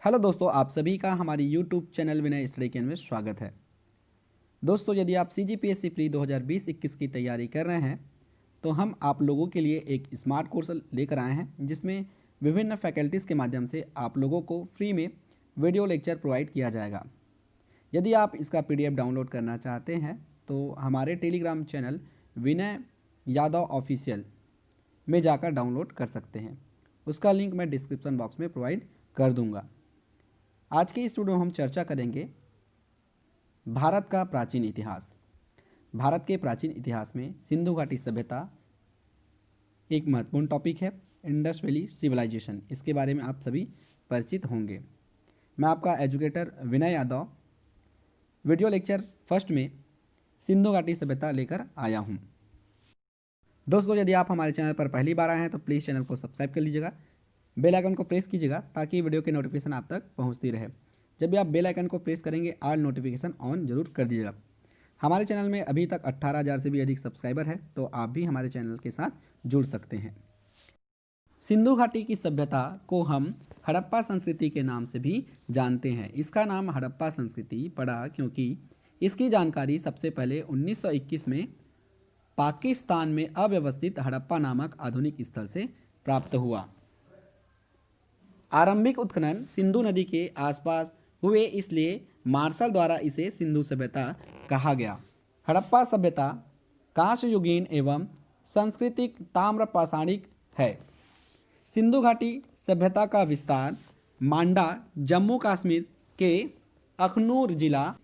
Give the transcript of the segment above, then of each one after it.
Hello दोस्तों, आप सभी का हमारी YouTube channel Vinay study can में स्वागत है। दोस्तों, यदि आप CGPSC प्री 2020-21 की तैयारी कर रहे हैं तो हम आप लोगों के लिए एक स्मार्ट कोर्स लेकर आए हैं जिसमें विभिन्न फैकल्टीज़ के माध्यम से आप लोगों को फ्री में वीडियो लेक्चर प्रोवाइड किया जाएगा। यदि आप इसका PDF डाउनलोड करना चाहते हैं तो हमारे Telegram channel Vinay Yadav official में जाकर डाउनलोड कर सकते हैं। उसका लिंक मैं डिस्क्रिप्शन बॉक्स में प्रोवाइड कर दूंगा। आज के इस वीडियो में हम चर्चा करेंगे भारत का प्राचीन इतिहास। भारत के प्राचीन इतिहास में सिंधु घाटी सभ्यता एक महत्वपूर्ण टॉपिक है। इंडस वैली सिविलाइजेशन, इसके बारे में आप सभी परिचित होंगे। मैं आपका educator Vinay Yadav video lecture first में सिंधु घाटी सभ्यता लेकर आया हूँ। दोस्तों, यदि आप हमारे चैनल पर पहली बार आए हैं तो प्लीज़ चैनल को सब्सक्राइब कर लीजिएगा, बेल आइकन को प्रेस कीजिएगा ताकि वीडियो की नोटिफिकेशन आप तक पहुंचती रहे। जब भी आप बेल आइकन को प्रेस करेंगे ऑल नोटिफिकेशन ऑन जरूर कर दीजिएगा। हमारे चैनल में अभी तक 18,000 से भी अधिक सब्सक्राइबर है, तो आप भी हमारे चैनल के साथ जुड़ सकते हैं। सिंधु घाटी की सभ्यता को हम हड़प्पा संस्कृति के नाम से भी जानते हैं। इसका नाम हड़प्पा संस्कृति पड़ा क्योंकि इसकी जानकारी सबसे पहले 1921 में पाकिस्तान में अव्यवस्थित हड़प्पा नामक आधुनिक स्थल से प्राप्त हुआ। आरंभिक उत्खनन सिंधु नदी के आसपास हुए, इसलिए मार्शल द्वारा इसे सिंधु सभ्यता कहा गया। हड़प्पा सभ्यता कांस्य युगीन एवं सांस्कृतिक ताम्र पाषाणिक है। सिंधु घाटी सभ्यता का विस्तार मांडा जम्मू कश्मीर के अखनूर जिला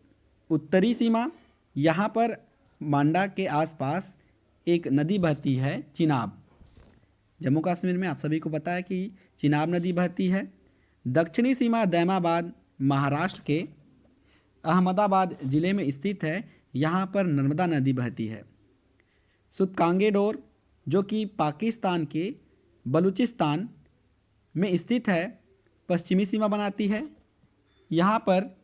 उत्तरी सीमा, यहाँ पर मांडा के आसपास एक नदी बहती है चिनाब। जम्मू कश्मीर में आप सभी को पता है कि चिनाब नदी बहती है। दक्षिणी सीमा दैमाबाद महाराष्ट्र के अहमदाबाद जिले में स्थित है, यहाँ पर नर्मदा नदी बहती है। सुतकांगेडोर जो कि पाकिस्तान के बलूचिस्तान में स्थित है, पश्चिमी सीमा बनाती है, यहाँ पर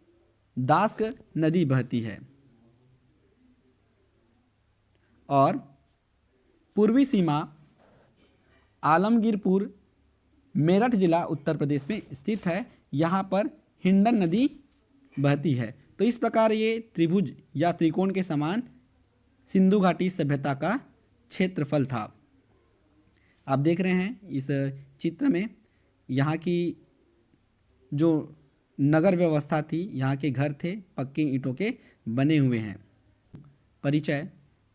दास्क नदी बहती है। और पूर्वी सीमा आलमगीरपुर मेरठ जिला उत्तर प्रदेश में स्थित है, यहाँ पर हिंडन नदी बहती है। तो इस प्रकार ये त्रिभुज या त्रिकोण के समान सिंधु घाटी सभ्यता का क्षेत्रफल था। आप देख रहे हैं इस चित्र में यहाँ की जो नगर व्यवस्था थी, यहाँ के घर थे पक्की ईंटों के बने हुए हैं। परिचय: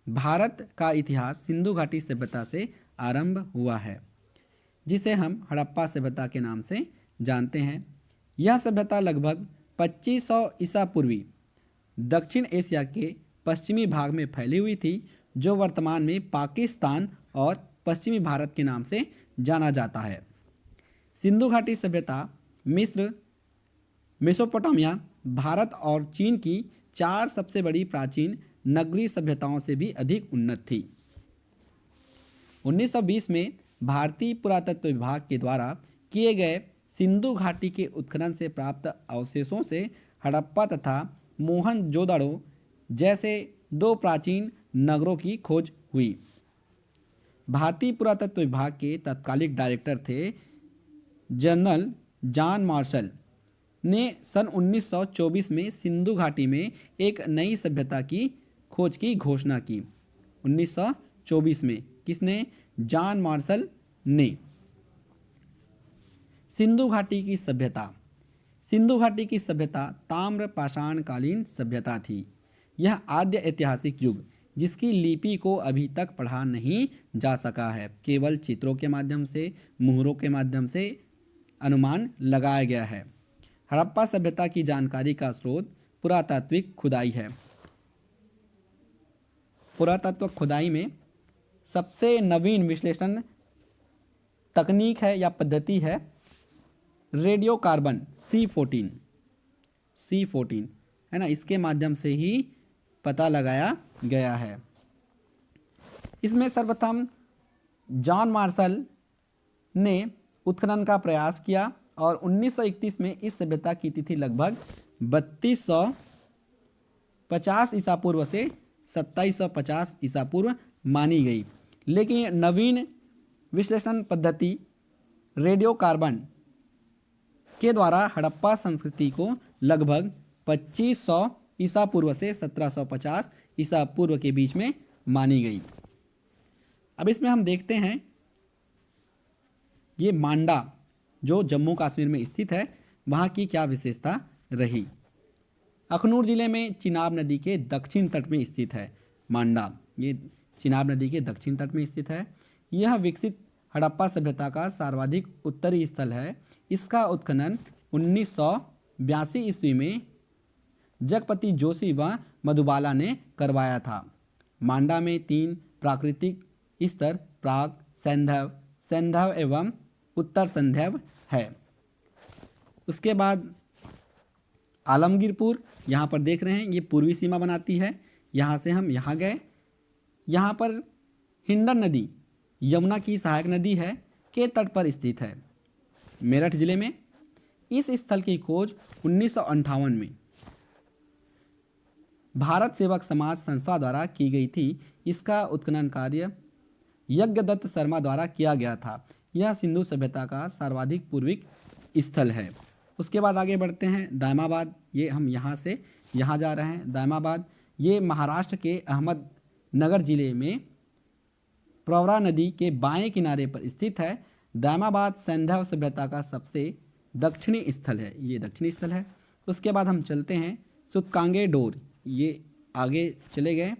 भारत का इतिहास सिंधु घाटी सभ्यता से आरंभ हुआ है, जिसे हम हड़प्पा सभ्यता के नाम से जानते हैं। यह सभ्यता लगभग 2500 ईसा पूर्वी दक्षिण एशिया के पश्चिमी भाग में फैली हुई थी, जो वर्तमान में पाकिस्तान और पश्चिमी भारत के नाम से जाना जाता है। सिंधु घाटी सभ्यता मिस्र, मेसोपोटामिया, भारत और चीन की 4 सबसे बड़ी प्राचीन नगरीय सभ्यताओं से भी अधिक उन्नत थी। 1920 में भारतीय पुरातत्व विभाग के द्वारा किए गए सिंधु घाटी के उत्खनन से प्राप्त अवशेषों से हड़प्पा तथा मोहनजोदड़ो जैसे 2 प्राचीन नगरों की खोज हुई। भारतीय पुरातत्व विभाग के तत्कालिक डायरेक्टर थे जनरल जॉन मार्शल ने सन 1924 में सिंधु घाटी में एक नई सभ्यता की खोज की घोषणा की। 1924 में किसने? जॉन मार्शल ने। सिंधु घाटी की सभ्यता: सिंधु घाटी की सभ्यता ताम्र पाषाण कालीन सभ्यता थी। यह आद्य ऐतिहासिक युग जिसकी लिपि को अभी तक पढ़ा नहीं जा सका है, केवल चित्रों के माध्यम से, मुहरों के माध्यम से अनुमान लगाया गया है। हड़प्पा सभ्यता की जानकारी का स्रोत पुरातात्विक खुदाई है। पुरातत्व खुदाई में सबसे नवीन विश्लेषण तकनीक है या पद्धति है रेडियो कार्बन C14 है ना, इसके माध्यम से ही पता लगाया गया है। इसमें सर्वप्रथम जॉन मार्शल ने उत्खनन का प्रयास किया और 1931 में इस सभ्यता की तिथि लगभग 3250 ईसा पूर्व से 2750 ईसा पूर्व मानी गई। लेकिन नवीन विश्लेषण पद्धति रेडियो कार्बन के द्वारा हड़प्पा संस्कृति को लगभग 2500 ईसा पूर्व से 1750 ईसा पूर्व के बीच में मानी गई। अब इसमें हम देखते हैं ये मांडा जो जम्मू कश्मीर में स्थित है वहाँ की क्या विशेषता रही। अखनूर जिले में चिनाब नदी के दक्षिण तट में स्थित है मांडा। ये चिनाब नदी के दक्षिण तट में स्थित है। यह विकसित हड़प्पा सभ्यता का सर्वाधिक उत्तरी स्थल है। इसका उत्खनन 1982 ईस्वी में जगपति जोशी व मधुबाला ने करवाया था। मांडा में 3 प्राकृतिक स्तर प्राग, सैंधव, सैंधव एवं उत्तर सैंधव है। उसके बाद आलमगीरपुर, यहाँ पर देख रहे हैं ये पूर्वी सीमा बनाती है। यहाँ से हम यहाँ गए। यहाँ पर हिंडन नदी यमुना की सहायक नदी है के तट पर स्थित है मेरठ जिले में। इस स्थल की खोज 1958 में भारत सेवक समाज संस्था द्वारा की गई थी। इसका उत्खनन कार्य यज्ञदत्त शर्मा द्वारा किया गया था। यह सिंधु सभ्यता का सर्वाधिक पूर्विक स्थल है। उसके बाद आगे बढ़ते हैं दायमाबाद। ये हम यहाँ से यहाँ जा रहे हैं। दायमाबाद ये महाराष्ट्र के अहमदनगर जिले में प्रवरा नदी के बाएं किनारे पर स्थित है। दायमाबाद सैंधव सभ्यता का सबसे दक्षिणी स्थल है। ये दक्षिणी स्थल है। उसके बाद हम चलते हैं सुतकांगे डोर। ये आगे चले गए।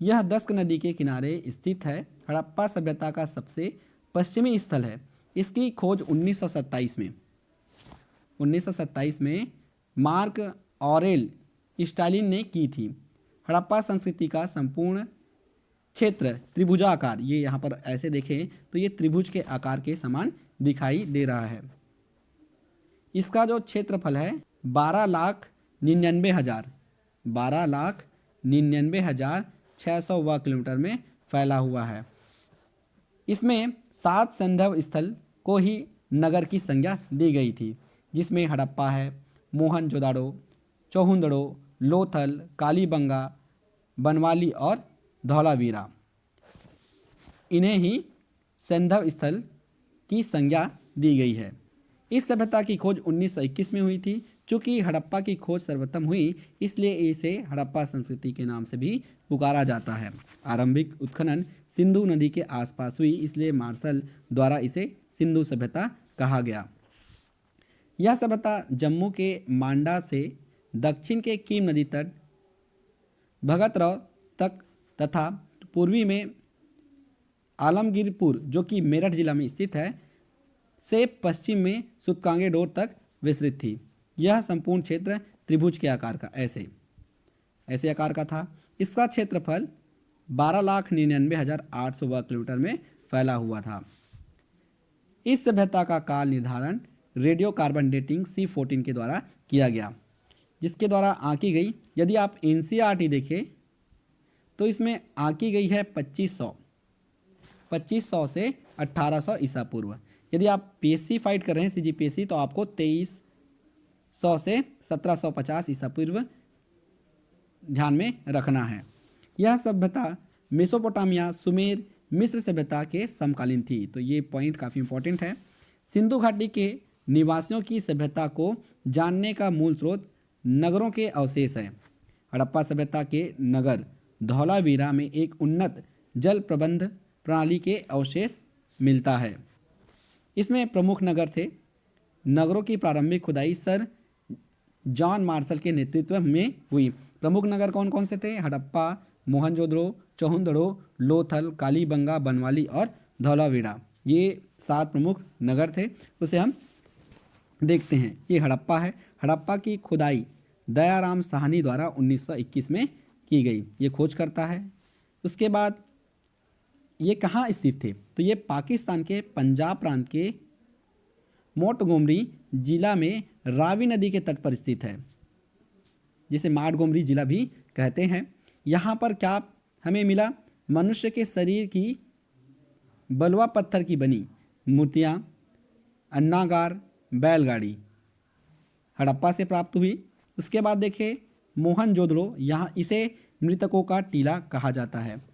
यह दस्क नदी के किनारे स्थित है। हड़प्पा सभ्यता का सबसे पश्चिमी स्थल है। इसकी खोज 1927 में मार्क ऑरेल स्टालिन ने की थी। हड़प्पा संस्कृति का संपूर्ण क्षेत्र त्रिभुजाकार, ये यहाँ पर ऐसे देखें तो ये त्रिभुज के आकार के समान दिखाई दे रहा है। इसका जो क्षेत्रफल है 12,99,600 वर्ग किलोमीटर में फैला हुआ है। इसमें 7 सैंधव स्थल को ही नगर की संज्ञा दी गई थी, जिसमें हड़प्पा है, मोहनजोदाड़ो, चौहुंदड़ो, लोथल, कालीबंगा, बनवाली और धौलावीरा। इन्हें ही सैंधव स्थल की संज्ञा दी गई है। इस सभ्यता की खोज 1921 में हुई थी। चूँकि हड़प्पा की खोज सर्वप्रथम हुई इसलिए इसे हड़प्पा संस्कृति के नाम से भी पुकारा जाता है। आरंभिक उत्खनन सिंधु नदी के आसपास हुई इसलिए मार्शल द्वारा इसे सिंधु सभ्यता कहा गया। यह सभ्यता जम्मू के मांडा से दक्षिण के कीम नदी तट भगतराव तक तथा पूर्वी में आलमगीरपुर जो कि मेरठ जिला में स्थित है से पश्चिम में सुतकांगे डोर तक विस्तृत थी। यह संपूर्ण क्षेत्र त्रिभुज के आकार का ऐसे आकार का था। इसका क्षेत्रफल 12,99,800 वर्ग किलोमीटर में फैला हुआ था। इस सभ्यता का काल निर्धारण रेडियो कार्बन डेटिंग C14 के द्वारा किया गया, जिसके द्वारा आंकी गई। यदि आप NCERT देखें तो इसमें आंकी गई है 2500 से 1800 ईसा पूर्व। यदि आप PSC फाइट कर रहे हैं CGPSC तो आपको 2300 से 1750 ईसा पूर्व ध्यान में रखना है। यह सभ्यता मेसोपोटामिया, सुमेर, मिस्र सभ्यता के समकालीन थी। तो ये पॉइंट काफ़ी इंपॉर्टेंट है। सिंधु घाटी के निवासियों की सभ्यता को जानने का मूल स्रोत नगरों के अवशेष है। हड़प्पा सभ्यता के नगर धौलावीरा में एक उन्नत जल प्रबंध प्रणाली के अवशेष मिलता है। इसमें प्रमुख नगर थे। नगरों की प्रारंभिक खुदाई सर जॉन मार्शल के नेतृत्व में हुई। प्रमुख नगर कौन कौन से थे? हड़प्पा, मोहनजोदड़ो, चौहुंदड़ो, लोथल, कालीबंगा, बनवाली और धौलावीरा। ये 7 प्रमुख नगर थे। उसे हम देखते हैं। ये हड़प्पा है। हड़प्पा की खुदाई दयाराम साहनी द्वारा 1921 में की गई। ये खोज करता है। उसके बाद ये कहाँ स्थित थे? तो ये पाकिस्तान के पंजाब प्रांत के मोंटगोमरी जिला में रावी नदी के तट पर स्थित है, जिसे माडगोमरी जिला भी कहते हैं। यहाँ पर क्या हमें मिला? मनुष्य के शरीर की बलुआ पत्थर की बनी मूर्तियाँ, अन्नागार, बैलगाड़ी हड़प्पा से प्राप्त हुई। उसके बाद देखें मोहनजोदड़ो, यहाँ इसे मृतकों का टीला कहा जाता है।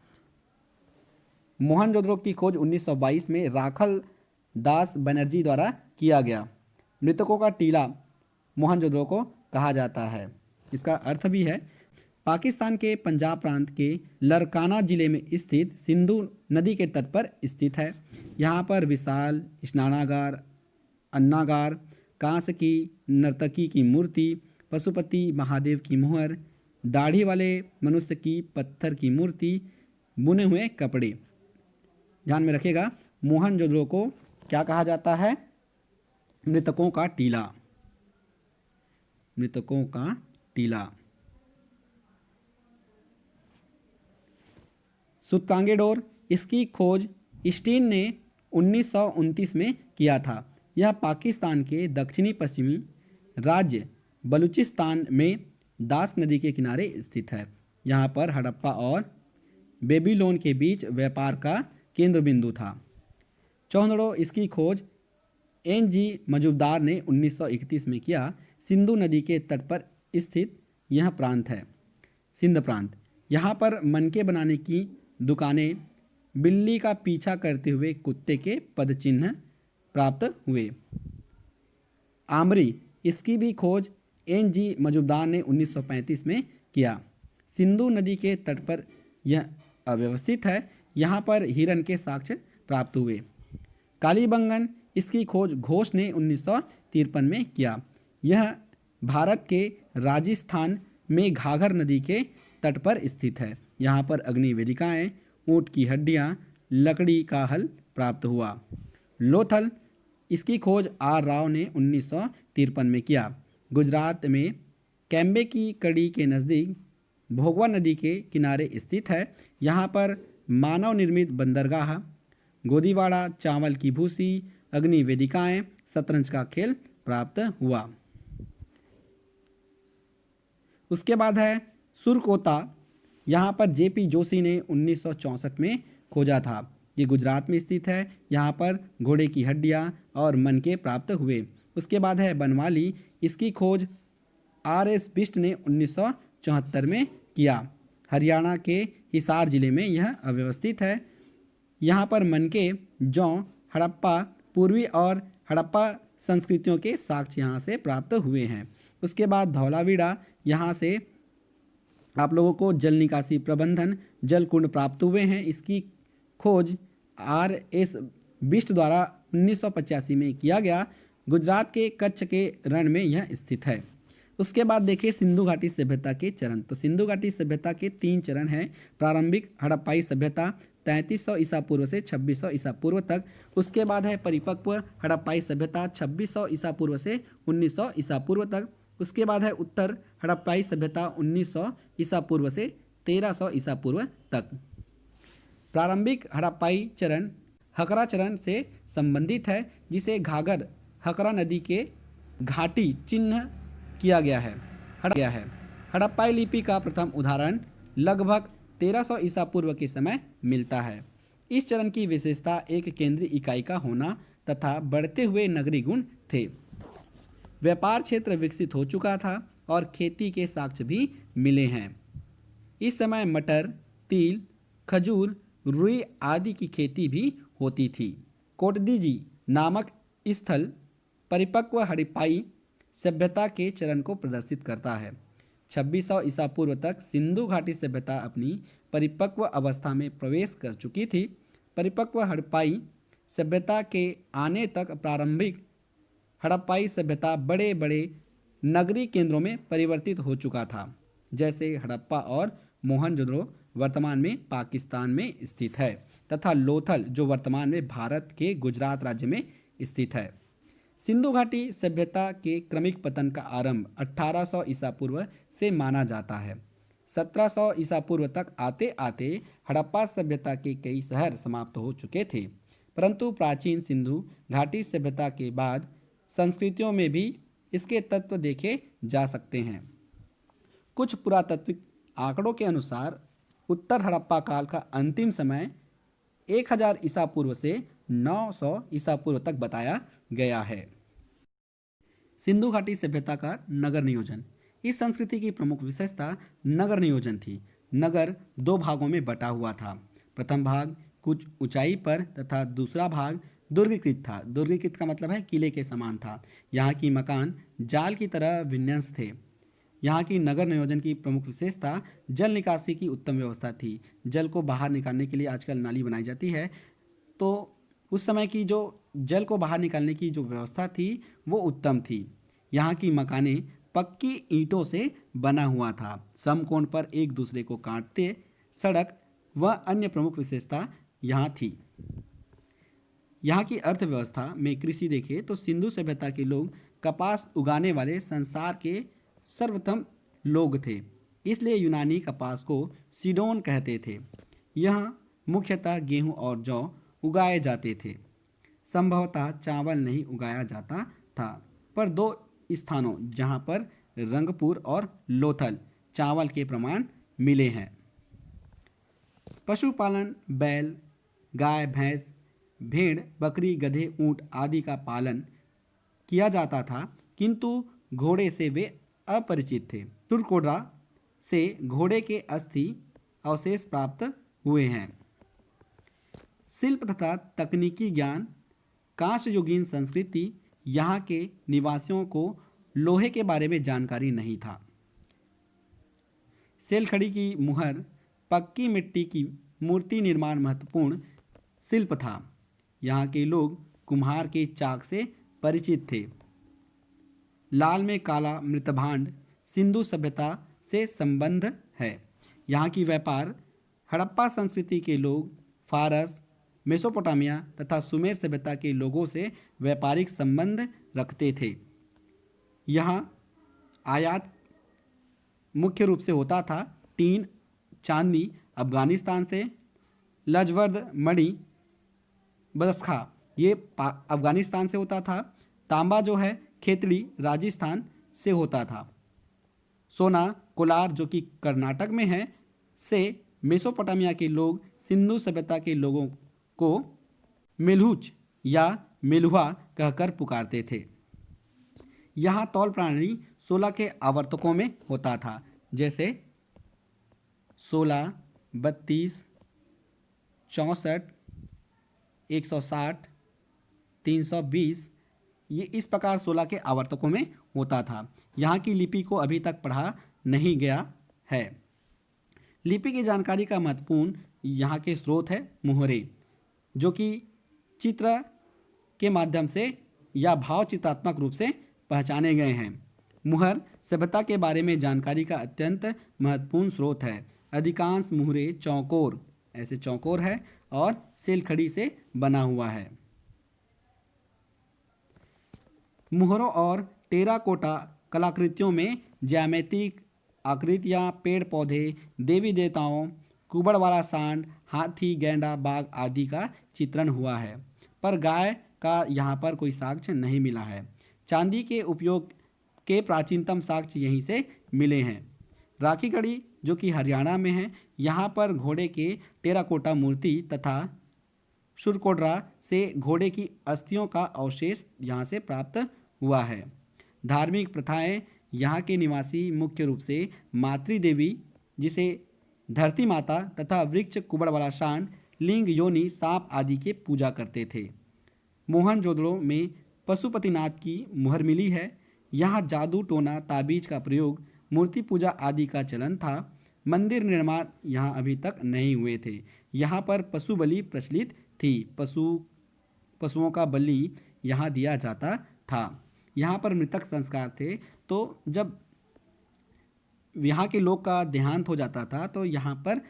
मोहनजोदड़ो की खोज 1922 में राखल दास बनर्जी द्वारा किया गया। मृतकों का टीला मोहनजोदड़ो को कहा जाता है। इसका अर्थ भी है पाकिस्तान के पंजाब प्रांत के लरकाना जिले में स्थित सिंधु नदी के तट पर स्थित है। यहाँ पर विशाल स्नानागार, अन्नागार, कांस की नर्तकी की मूर्ति, पशुपति महादेव की मोहर, दाढ़ी वाले मनुष्य की पत्थर की मूर्ति, बुने हुए कपड़े। ध्यान में रखिएगा, मोहनजोदड़ो को क्या कहा जाता है? मृतकों का टीला। मृतकों का टीला। सूतकांगे डोर, इसकी खोज स्टीन ने 1929 में किया था। यह पाकिस्तान के दक्षिणी पश्चिमी राज्य बलूचिस्तान में दास नदी के किनारे स्थित है। यहाँ पर हड़प्पा और बेबीलोन के बीच व्यापार का केंद्र बिंदु था। चौहदड़ो, इसकी खोज NG मजूमदार ने 1931 में किया। सिंधु नदी के तट पर स्थित यह प्रांत है सिंध प्रांत। यहाँ पर मनके बनाने की दुकानें, बिल्ली का पीछा करते हुए कुत्ते के पदचिन्ह प्राप्त हुए। आमरी, इसकी भी खोज NG मजूमदार ने 1935 में किया। सिंधु नदी के तट पर यह अव्यवस्थित है। यहाँ पर हिरन के साक्ष्य प्राप्त हुए। कालीबंगन, इसकी खोज घोष ने 1953 में किया। यह भारत के राजस्थान में घाघर नदी के तट पर स्थित है। यहाँ पर अग्नि वेदिकाएँ, ऊँट की हड्डियाँ, लकड़ी का हल प्राप्त हुआ। लोथल, इसकी खोज R राव ने 1953 में किया। गुजरात में कैम्बे की कड़ी के नज़दीक भोगवा नदी के किनारे स्थित है। यहाँ पर मानव निर्मित बंदरगाह, गोदीवाड़ा, चावल की भूसी, अग्नि वेदिकाएँ, शतरंज का खेल प्राप्त हुआ। उसके बाद है सुरकोता। यहाँ पर JP जोशी ने 1964 में खोजा था। ये गुजरात में स्थित है। यहाँ पर घोड़े की हड्डियाँ और मनके प्राप्त हुए। उसके बाद है बनवाली, इसकी खोज RS बिष्ट ने 1974 में किया। हरियाणा के हिसार जिले में यह अव्यवस्थित है। यहाँ पर मनके, जौ, हड़प्पा, पूर्वी और हड़प्पा संस्कृतियों के साक्ष्य यहाँ से प्राप्त हुए हैं। उसके बाद धौलावीरा, यहाँ से आप लोगों को जल निकासी प्रबंधन, जल कुंड प्राप्त हुए हैं। इसकी खोज RS बिष्ट द्वारा 1985 में किया गया। गुजरात के कच्छ के रण में यह स्थित है। उसके बाद देखिए सिंधु घाटी सभ्यता के चरण। तो सिंधु घाटी सभ्यता के 3 चरण हैं। प्रारंभिक हड़प्पाई सभ्यता 3300 ईसा पूर्व से 2600 ईसा पूर्व तक। उसके बाद है परिपक्व हड़प्पाई सभ्यता 2600 ईसा पूर्व से 1900 ईसा पूर्व तक। उसके बाद है उत्तर हड़प्पाई सभ्यता 1900 ईसा पूर्व से 1300 ईसा पूर्व तक। प्रारंभिक हड़प्पाई चरण हकरा चरण से संबंधित है, जिसे घाघर हकरा नदी के घाटी चिन्ह किया गया है। हड़प्पाई लिपि का प्रथम उदाहरण लगभग 1300 ईसा पूर्व के समय मिलता है। इस चरण की विशेषता एक केंद्रीय इकाई का होना तथा बढ़ते हुए नगरी गुण थे। व्यापार क्षेत्र विकसित हो चुका था और खेती के साक्ष्य भी मिले हैं। इस समय मटर, तिल, खजूर, रुई आदि की खेती भी होती थी। कोटदीजी नामक स्थल परिपक्व हड़प्पाई सभ्यता के चरण को प्रदर्शित करता है। 2600 ईसा पूर्व तक सिंधु घाटी सभ्यता अपनी परिपक्व अवस्था में प्रवेश कर चुकी थी। परिपक्व हड़प्पाई सभ्यता के आने तक प्रारंभिक हड़प्पाई सभ्यता बड़े बड़े नगरीय केंद्रों में परिवर्तित हो चुका था, जैसे हड़प्पा और मोहनजोदड़ो वर्तमान में पाकिस्तान में स्थित है, तथा लोथल जो वर्तमान में भारत के गुजरात राज्य में स्थित है। सिंधु घाटी सभ्यता के क्रमिक पतन का आरंभ 1800 ईसा पूर्व से माना जाता है। 1700 ईसा पूर्व तक आते आते हड़प्पा सभ्यता के कई शहर समाप्त हो चुके थे, परंतु प्राचीन सिंधु घाटी सभ्यता के बाद संस्कृतियों में भी इसके तत्व देखे जा सकते हैं। कुछ पुरातात्विक आंकड़ों के अनुसार उत्तर हड़प्पा काल का अंतिम समय 1000 ईसा पूर्व से 900 ईसा पूर्व तक बताया गया है। सिंधु घाटी सभ्यता का नगर नियोजन। इस संस्कृति की प्रमुख विशेषता नगर नियोजन थी। नगर 2 भागों में बटा हुआ था। प्रथम भाग कुछ ऊंचाई पर तथा दूसरा भाग दुर्गीकृत था। दुर्गीकृत का मतलब है किले के समान था। यहाँ की मकान जाल की तरह विन्यस्त थे। यहाँ की नगर नियोजन की प्रमुख विशेषता जल निकासी की उत्तम व्यवस्था थी। जल को बाहर निकालने के लिए आजकल नाली बनाई जाती है, तो उस समय की जो जल को बाहर निकालने की जो व्यवस्था थी वो उत्तम थी। यहाँ की मकानें पक्की ईंटों से बना हुआ था। समकोण पर एक दूसरे को काटते सड़क व अन्य प्रमुख विशेषता यहाँ थी। यहाँ की अर्थव्यवस्था में कृषि देखें तो सिंधु सभ्यता के लोग कपास उगाने वाले संसार के सर्वप्रथम लोग थे, इसलिए यूनानी कपास को सीडोन कहते थे। यहाँ मुख्यतः गेहूं और जौ उगाए जाते थे। संभवतः चावल नहीं उगाया जाता था, पर दो स्थानों जहाँ पर रंगपुर और लोथल चावल के प्रमाण मिले हैं। पशुपालन बैल, गाय, भैंस, भेड़, बकरी, गधे, ऊंट आदि का पालन किया जाता था, किंतु घोड़े से वे अपरिचित थे। तुर्कोड्रा से घोड़े के अस्थि अवशेष प्राप्त हुए हैं। शिल्प तथा तकनीकी ज्ञान, कांस्य युगीन संस्कृति, यहाँ के निवासियों को लोहे के बारे में जानकारी नहीं था। सेलखड़ी की मुहर, पक्की मिट्टी की मूर्ति निर्माण महत्वपूर्ण शिल्प था। यहाँ के लोग कुम्हार के चाक से परिचित थे। लाल में काला मृतभांड सिंधु सभ्यता से संबंध है। यहाँ की व्यापार हड़प्पा संस्कृति के लोग फारस, मेसोपोटामिया तथा सुमेर सभ्यता के लोगों से व्यापारिक संबंध रखते थे। यहाँ आयात मुख्य रूप से होता था टीन, चांदी अफगानिस्तान से, लजवर्द मणि बदस्खा ये अफगानिस्तान से होता था। तांबा जो है खेतड़ी राजस्थान से होता था। सोना कोलार जो कि कर्नाटक में है से मेसोपोटामिया के लोग सिंधु सभ्यता के लोगों को मेलुच या मेलुहा कहकर पुकारते थे। यहाँ तौल प्रणाली 16 के आवर्तकों में होता था, जैसे 16, 32, 64, 160, 320 ये इस प्रकार 16 के आवर्तकों में होता था। यहाँ की लिपि को अभी तक पढ़ा नहीं गया है। लिपि की जानकारी का महत्वपूर्ण यहाँ के स्रोत है मुहरे, जो कि चित्र के माध्यम से या भाव चित्रात्मक रूप से पहचाने गए हैं। मुहर सभ्यता के बारे में जानकारी का अत्यंत महत्वपूर्ण स्रोत है। अधिकांश मुहरे चौकोर, ऐसे चौकोर है और सेलखड़ी से बना हुआ है। मुहरों और टेराकोटा कलाकृतियों में ज्यामितिक आकृतियाँ, पेड़ पौधे, देवी देवताओं, कुबड़ वाला सांड, हाथी, गैंडा, बाघ आदि का चित्रण हुआ है, पर गाय का यहाँ पर कोई साक्ष्य नहीं मिला है। चांदी के उपयोग के प्राचीनतम साक्ष्य यहीं से मिले हैं। राखीगढ़ी जो कि हरियाणा में है, यहाँ पर घोड़े के टेराकोटा मूर्ति तथा सुरकोड्रा से घोड़े की अस्थियों का अवशेष यहाँ से प्राप्त हुआ है। धार्मिक प्रथाएं, यहाँ के निवासी मुख्य रूप से मातृदेवी जिसे धरती माता तथा वृक्ष, कुबड़ वाला सांड, लिंग, योनि, सांप आदि के पूजा करते थे। मोहनजोदड़ो में पशुपतिनाथ की मुहर मिली है। यहाँ जादू टोना, ताबीज का प्रयोग, मूर्ति पूजा आदि का चलन था। मंदिर निर्माण यहाँ अभी तक नहीं हुए थे। यहाँ पर पशु बलि प्रचलित थी। पशुओं का बलि यहाँ दिया जाता था। यहाँ पर मृतक संस्कार थे, तो जब यहाँ के लोग का देहांत हो जाता था तो यहाँ पर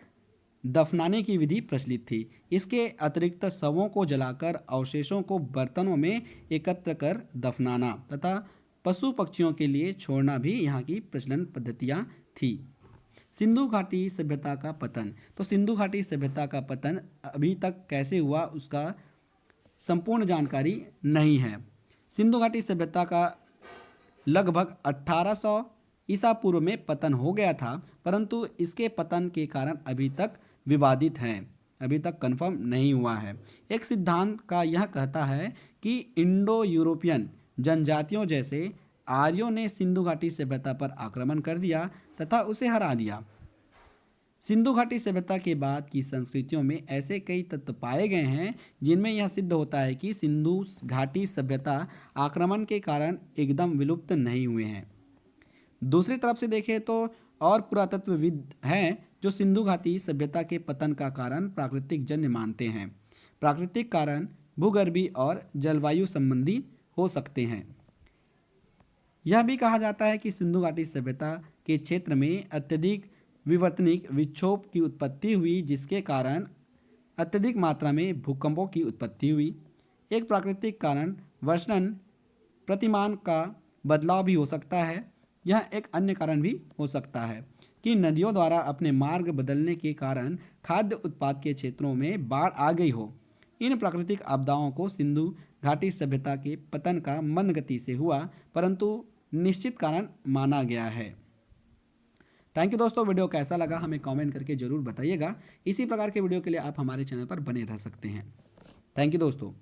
दफनाने की विधि प्रचलित थी। इसके अतिरिक्त शवों को जलाकर अवशेषों को बर्तनों में एकत्र कर दफनाना तथा पशु पक्षियों के लिए छोड़ना भी यहाँ की प्रचलन पद्धतियाँ थी। सिंधु घाटी सभ्यता का पतन, तो सिंधु घाटी सभ्यता का पतन अभी तक कैसे हुआ उसका संपूर्ण जानकारी नहीं है। सिंधु घाटी सभ्यता का लगभग 1800 ईसा पूर्व में पतन हो गया था, परंतु इसके पतन के कारण अभी तक विवादित हैं, अभी तक कंफर्म नहीं हुआ है। एक सिद्धांत का यह कहता है कि इंडो यूरोपियन जनजातियों जैसे आर्यों ने सिंधु घाटी सभ्यता पर आक्रमण कर दिया तथा उसे हरा दिया। सिंधु घाटी सभ्यता के बाद की संस्कृतियों में ऐसे कई तत्व पाए गए हैं जिनमें यह सिद्ध होता है कि सिंधु घाटी सभ्यता आक्रमण के कारण एकदम विलुप्त नहीं हुए हैं। दूसरी तरफ से देखें तो और पुरातत्वविद हैं जो सिंधु घाटी सभ्यता के पतन का कारण प्राकृतिक जन्य मानते हैं। प्राकृतिक कारण भूगर्भी और जलवायु संबंधी हो सकते हैं। यह भी कहा जाता है कि सिंधु घाटी सभ्यता के क्षेत्र में अत्यधिक विवर्तनिक विक्षोभ की उत्पत्ति हुई, जिसके कारण अत्यधिक मात्रा में भूकंपों की उत्पत्ति हुई। एक प्राकृतिक कारण वर्षण प्रतिमान का बदलाव भी हो सकता है। यह एक अन्य कारण भी हो सकता है कि नदियों द्वारा अपने मार्ग बदलने के कारण खाद्य उत्पाद के क्षेत्रों में बाढ़ आ गई हो। इन प्राकृतिक आपदाओं को सिंधु घाटी सभ्यता के पतन का मंद गति से हुआ परंतु निश्चित कारण माना गया है। थैंक यू दोस्तों, वीडियो कैसा लगा हमें कमेंट करके ज़रूर बताइएगा। इसी प्रकार के वीडियो के लिए आप हमारे चैनल पर बने रह सकते हैं। थैंक यू दोस्तों।